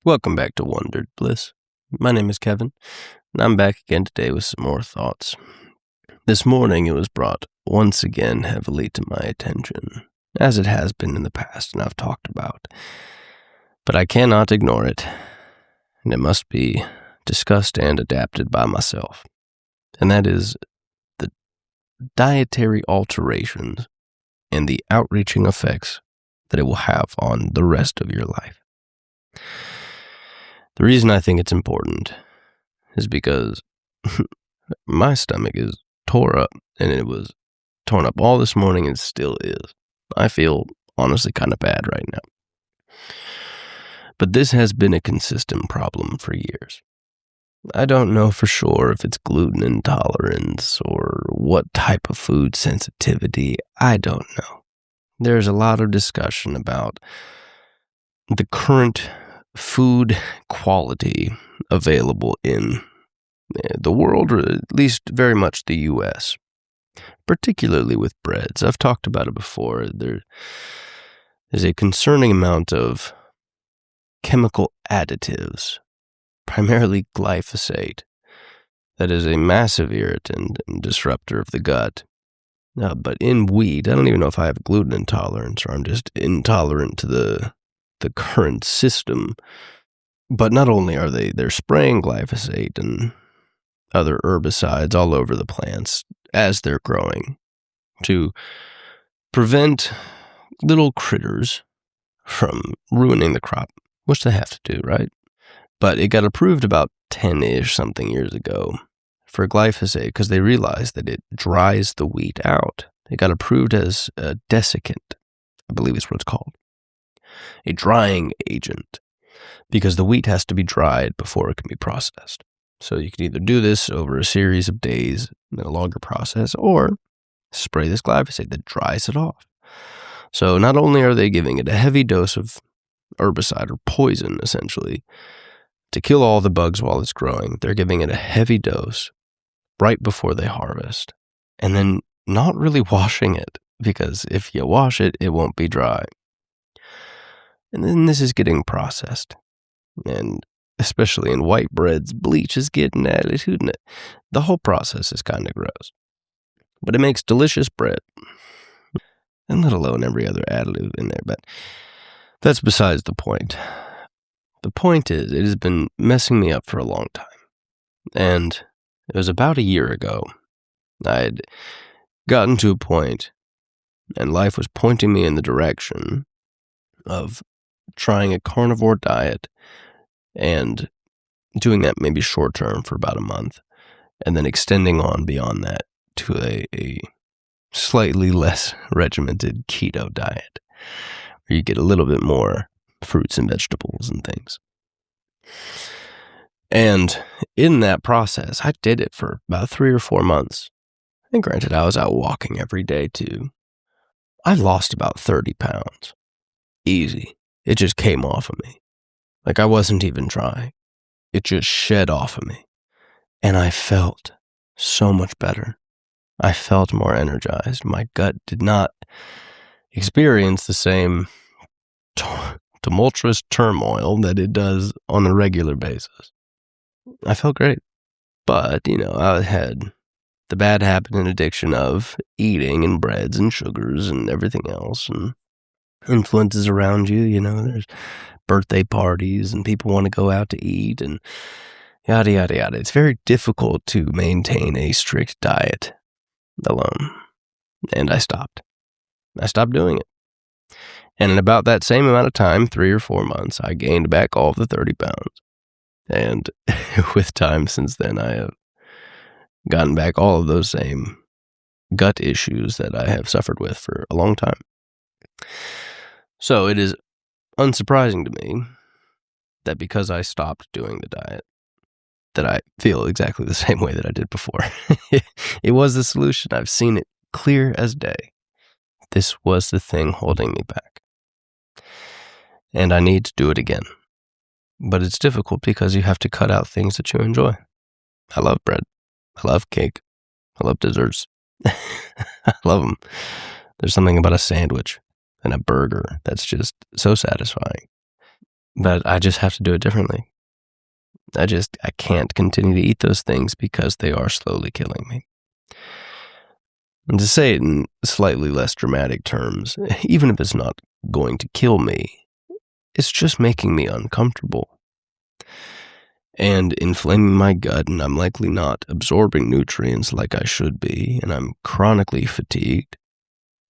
Welcome back to Wondered Bliss. My name is Kevin, and I'm back again today with some more thoughts. This morning it was brought once again heavily to my attention, as it has been in the past and I've talked about. But I cannot ignore it, and it must be discussed and adapted by myself. And that is the dietary alterations and the outreaching effects that it will have on the rest of your life. The reason I think it's important is because my stomach is tore up, and it was torn up all this morning and still is. I feel honestly kind of bad right now. But this has been a consistent problem for years. I don't know for sure if it's gluten intolerance or what type of food sensitivity. I don't know. There's a lot of discussion about the current food quality available in the world, or at least very much the U.S., particularly with breads. I've talked about it before. There is a concerning amount of chemical additives, primarily glyphosate, that is a massive irritant and disruptor of the gut. But in wheat, I don't even know if I have gluten intolerance or I'm just intolerant to the current system. But not only are they're spraying glyphosate and other herbicides all over the plants as they're growing to prevent little critters from ruining the crop, which they have to do, right? But it got approved about 10-ish something years ago for glyphosate because they realized that it dries the wheat out. It got approved as a desiccant, I believe is what it's called. A drying agent, because the wheat has to be dried before it can be processed. So you can either do this over a series of days in a longer process, or spray this glyphosate that dries it off. So not only are they giving it a heavy dose of herbicide or poison, essentially, to kill all the bugs while it's growing, they're giving it a heavy dose right before they harvest, and then not really washing it, because if you wash it, it won't be dry. And then this is getting processed. And especially in white breads, bleach is getting added, isn't it? The whole process is kind of gross. But it makes delicious bread. And let alone every other additive in there. But that's besides the point. The point is, it has been messing me up for a long time. And it was about a year ago. I'd gotten to a point, and life was pointing me in the direction of trying a carnivore diet and doing that maybe short term for about a month, and then extending on beyond that to a slightly less regimented keto diet, where you get a little bit more fruits and vegetables and things. And in that process, I did it for about 3 or 4 months. And granted, I was out walking every day too. I lost about 30 pounds. Easy. It just came off of me. Like I wasn't even trying. It just shed off of me. And I felt so much better. I felt more energized. My gut did not experience the same tumultuous turmoil that it does on a regular basis. I felt great. But, I had the bad habit and addiction of eating and breads and sugars and everything else, and influences around you, there's birthday parties and people want to go out to eat and yada, yada, yada. It's very difficult to maintain a strict diet alone. And I stopped. I stopped doing it. And in about that same amount of time, 3 or 4 months, I gained back all of the 30 pounds. And with time since then, I have gotten back all of those same gut issues that I have suffered with for a long time. So it is unsurprising to me that because I stopped doing the diet, that I feel exactly the same way that I did before. It was the solution. I've seen it clear as day. This was the thing holding me back. And I need to do it again. But it's difficult because you have to cut out things that you enjoy. I love bread. I love cake. I love desserts. I love them. There's something about a sandwich and a burger that's just so satisfying. But I just have to do it differently. I can't continue to eat those things because they are slowly killing me. And to say it in slightly less dramatic terms, even if it's not going to kill me, it's just making me uncomfortable and inflaming my gut, and I'm likely not absorbing nutrients like I should be, and I'm chronically fatigued.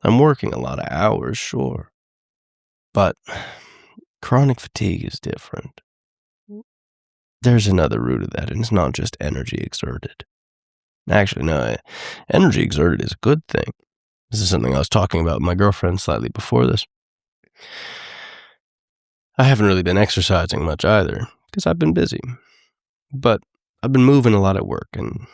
I'm working a lot of hours, sure, but chronic fatigue is different. There's another root of that, and it's not just energy exerted. Actually, no, energy exerted is a good thing. This is something I was talking about with my girlfriend slightly before this. I haven't really been exercising much either, because I've been busy. But I've been moving a lot at work, and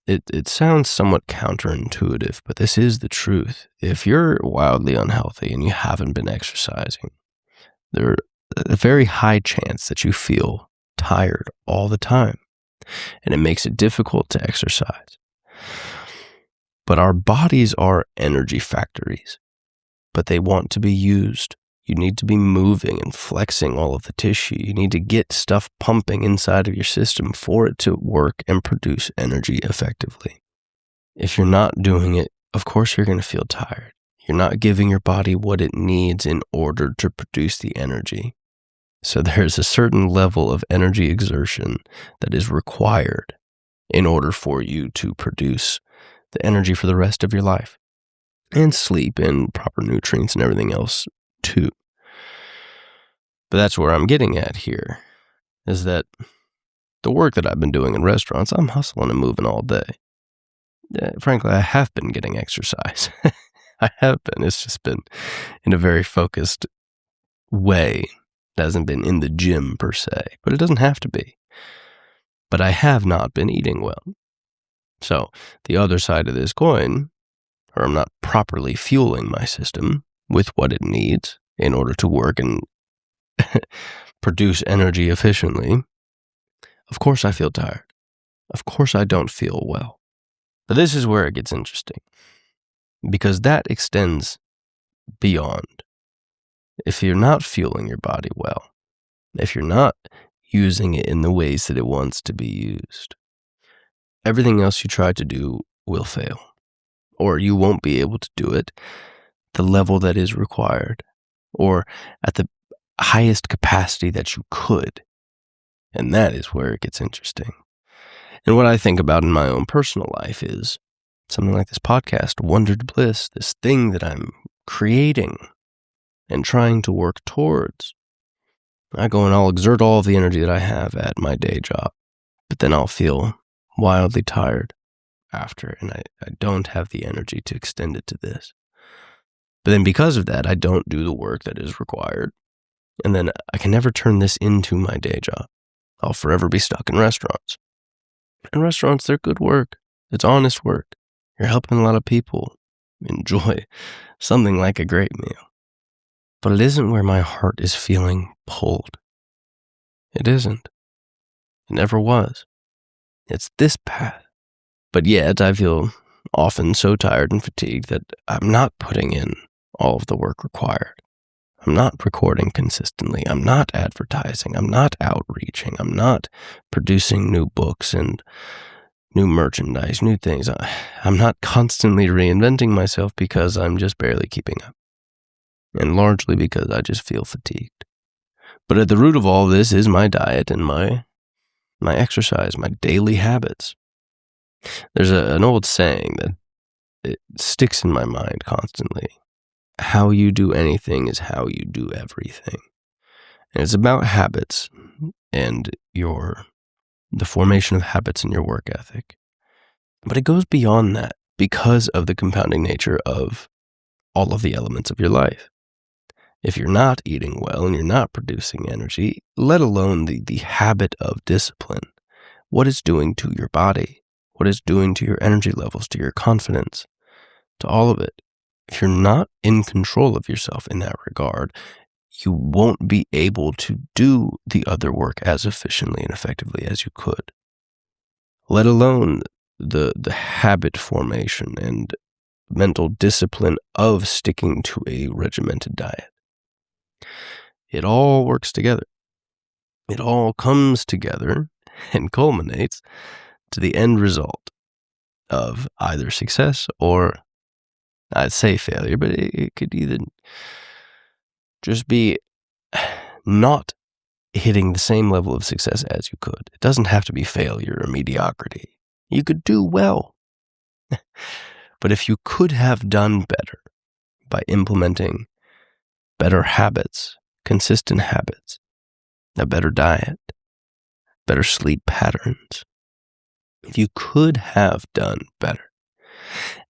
it sounds somewhat counterintuitive, but this is the truth. If you're wildly unhealthy and you haven't been exercising, there's a very high chance that you feel tired all the time, and it makes it difficult to exercise. But our bodies are energy factories, but they want to be used. You need to be moving and flexing all of the tissue. You need to get stuff pumping inside of your system for it to work and produce energy effectively. If you're not doing it, of course you're going to feel tired. You're not giving your body what it needs in order to produce the energy. So there's a certain level of energy exertion that is required in order for you to produce the energy for the rest of your life, and sleep and proper nutrients and everything else too. But that's where I'm getting at here, is that the work that I've been doing in restaurants, I'm hustling and moving all day. Frankly, I have been getting exercise. I have been. It's just been in a very focused way. It hasn't been in the gym per se, but it doesn't have to be. But I have not been eating well. So the other side of this coin, or I'm not properly fueling my system with what it needs in order to work and produce energy efficiently, of course I feel tired. Of course I don't feel well. But this is where it gets interesting, because that extends beyond. If you're not fueling your body well, if you're not using it in the ways that it wants to be used, everything else you try to do will fail, or you won't be able to do it the level that is required, or at the highest capacity that you could. And that is where it gets interesting. And what I think about in my own personal life is something like this podcast, Wondered Bliss, this thing that I'm creating and trying to work towards. I go and I'll exert all of the energy that I have at my day job, but then I'll feel wildly tired after, and I don't have the energy to extend it to this. But then because of that, I don't do the work that is required, and then I can never turn this into my day job. I'll forever be stuck in restaurants. And restaurants, they're good work. It's honest work. You're helping a lot of people enjoy something like a great meal. But it isn't where my heart is feeling pulled. It isn't. It never was. It's this path. But yet I feel often so tired and fatigued that I'm not putting in all of the work required. I'm not recording consistently. I'm not advertising. I'm not outreaching. I'm not producing new books and new merchandise, new things. I'm not constantly reinventing myself because I'm just barely keeping up. And largely because I just feel fatigued. But at the root of all this is my diet and my exercise, my daily habits. There's an old saying that it sticks in my mind constantly. How you do anything is how you do everything. And it's about habits and the formation of habits in your work ethic. But it goes beyond that because of the compounding nature of all of the elements of your life. If you're not eating well and you're not producing energy, let alone the habit of discipline, what it's doing to your body, what it's doing to your energy levels, to your confidence, to all of it. If you're not in control of yourself in that regard, you won't be able to do the other work as efficiently and effectively as you could. Let alone the habit formation and mental discipline of sticking to a regimented diet. It all works together. it all comes together and culminates to the end result of either success or, I'd say, failure, but it could either just be not hitting the same level of success as you could. It doesn't have to be failure or mediocrity. You could do well. But if you could have done better by implementing better habits, consistent habits, a better diet, better sleep patterns, if you could have done better,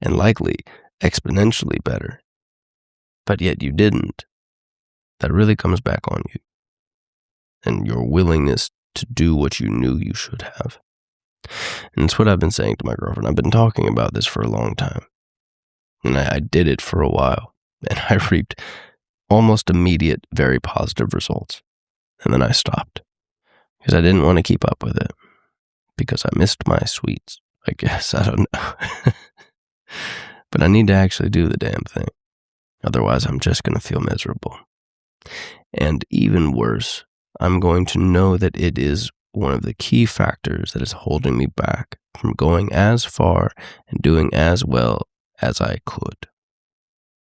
and likely exponentially better, but yet you didn't, that really comes back on you and your willingness to do what you knew you should have. And it's what I've been saying to my girlfriend. I've been talking about this for a long time. And I did it for a while. And I reaped almost immediate, very positive results. And then I stopped. Because I didn't want to keep up with it. Because I missed my sweets, I guess. I don't know. But I need to actually do the damn thing. Otherwise, I'm just going to feel miserable. And even worse, I'm going to know that it is one of the key factors that is holding me back from going as far and doing as well as I could.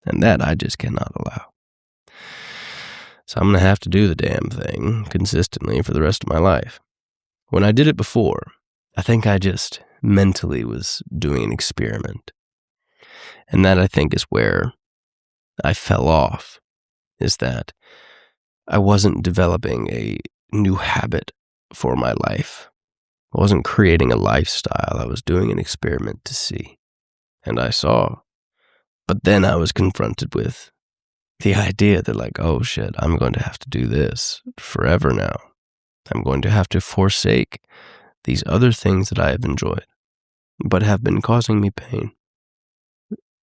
And that I just cannot allow. So I'm going to have to do the damn thing consistently for the rest of my life. When I did it before, I think I just mentally was doing an experiment. And that, I think, is where I fell off, is that I wasn't developing a new habit for my life. I wasn't creating a lifestyle. I was doing an experiment to see. And I saw. But then I was confronted with the idea that, like, oh shit, I'm going to have to do this forever now. I'm going to have to forsake these other things that I have enjoyed, but have been causing me pain.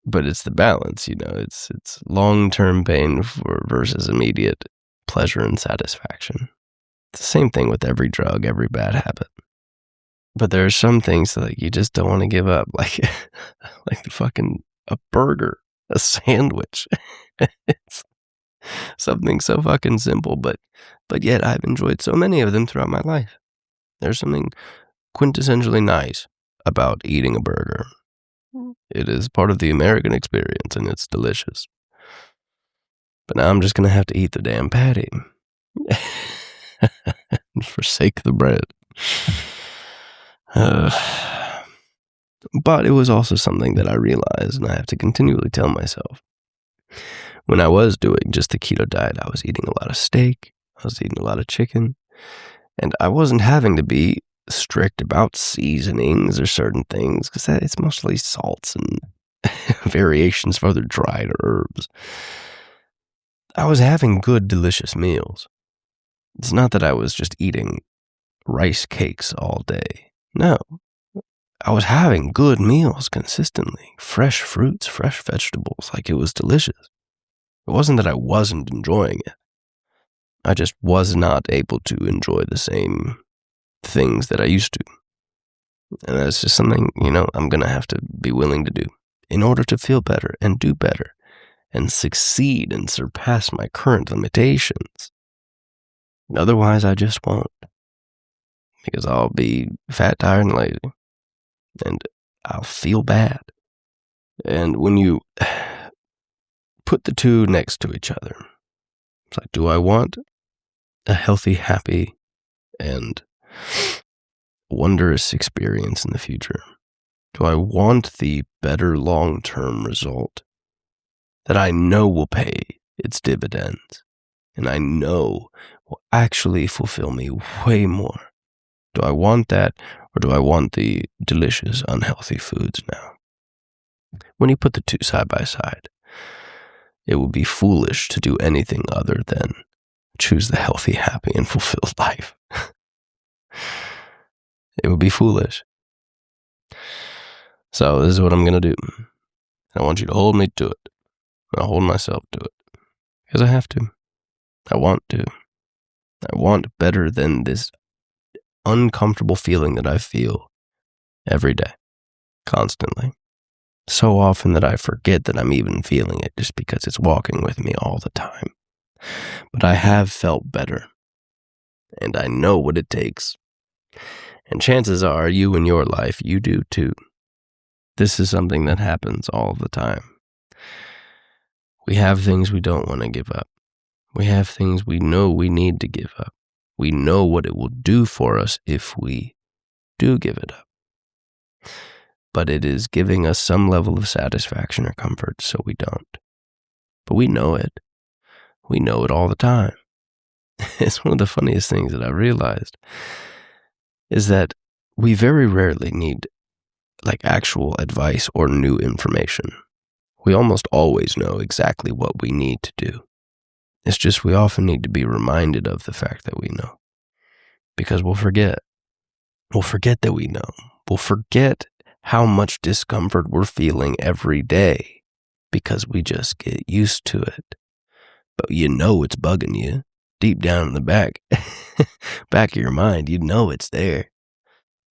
But it's the balance, it's long-term pain versus immediate pleasure and satisfaction. It's the same thing with every drug, every bad habit. But there are some things that, like, you just don't want to give up, like a burger, a sandwich. It's something so fucking simple, but yet I've enjoyed so many of them throughout my life. There's something quintessentially nice about eating a burger. It is part of the American experience, and it's delicious. But now I'm just going to have to eat the damn patty. Forsake the bread. But it was also something that I realized, and I have to continually tell myself. When I was doing just the keto diet, I was eating a lot of steak, I was eating a lot of chicken, and I wasn't having to be strict about seasonings or certain things, because it's mostly salts and variations of other dried herbs. I was having good, delicious meals. It's not that I was just eating rice cakes all day. No. I was having good meals consistently. Fresh fruits, fresh vegetables, like it was delicious. It wasn't that I wasn't enjoying it. I just was not able to enjoy the same things that I used to. And that's just something, I'm going to have to be willing to do in order to feel better and do better and succeed and surpass my current limitations. Otherwise, I just won't. Because I'll be fat, tired, and lazy. And I'll feel bad. And when you put the two next to each other, it's like, do I want a healthy, happy, and wondrous experience in the future? Do I want the better long-term result that I know will pay its dividends and I know will actually fulfill me way more? Do I want that, or do I want the delicious, unhealthy foods now? When you put the two side by side, it would be foolish to do anything other than choose the healthy, happy, and fulfilled life. It would be foolish. So this is what I'm going to do. I want you to hold me to it. I'll hold myself to it. Because I have to. I want to. I want better than this uncomfortable feeling that I feel every day, constantly. So often that I forget that I'm even feeling it just because it's walking with me all the time. But I have felt better. and I know what it takes. And chances are you in your life, you do too. This is something that happens all the time. We have things we don't want to give up. We have things we know we need to give up. We know what it will do for us if we do give it up. But it is giving us some level of satisfaction or comfort, so we don't. But we know it. We know it all the time. It's one of the funniest things that I realized is that we very rarely need actual advice or new information. We almost always know exactly what we need to do. It's just we often need to be reminded of the fact that we know. Because we'll forget. We'll forget that we know. We'll forget how much discomfort we're feeling every day because we just get used to it. But you know it's bugging you deep down in the back of your mind. You know it's there.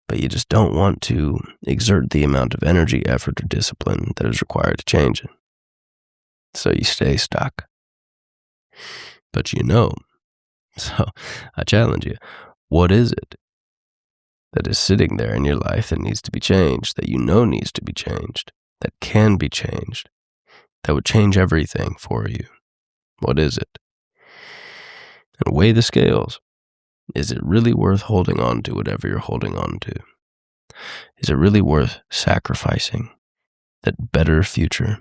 But you just don't want to exert the amount of energy, effort, or discipline that is required to change it. So you stay stuck. But you know. So I challenge you. What is it that is sitting there in your life that needs to be changed, that you know needs to be changed, that can be changed, that would change everything for you? What is it? And weigh the scales. Is it really worth holding on to whatever you're holding on to? Is it really worth sacrificing that better future?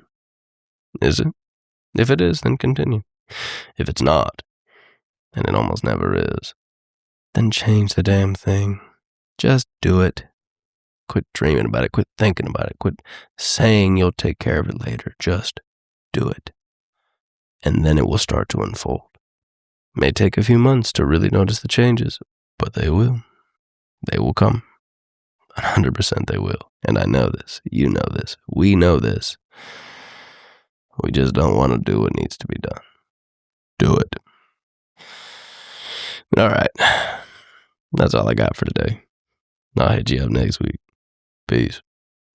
Is it? If it is, then continue. If it's not, and it almost never is, then change the damn thing. Just do it. Quit dreaming about it. Quit thinking about it. Quit saying you'll take care of it later. Just do it. And then it will start to unfold. It may take a few months to really notice the changes, but they will. They will come. 100% they will. And I know this. You know this. We know this. We just don't want to do what needs to be done. Do it. All right. That's all I got for today. I'll hit you up next week. Peace.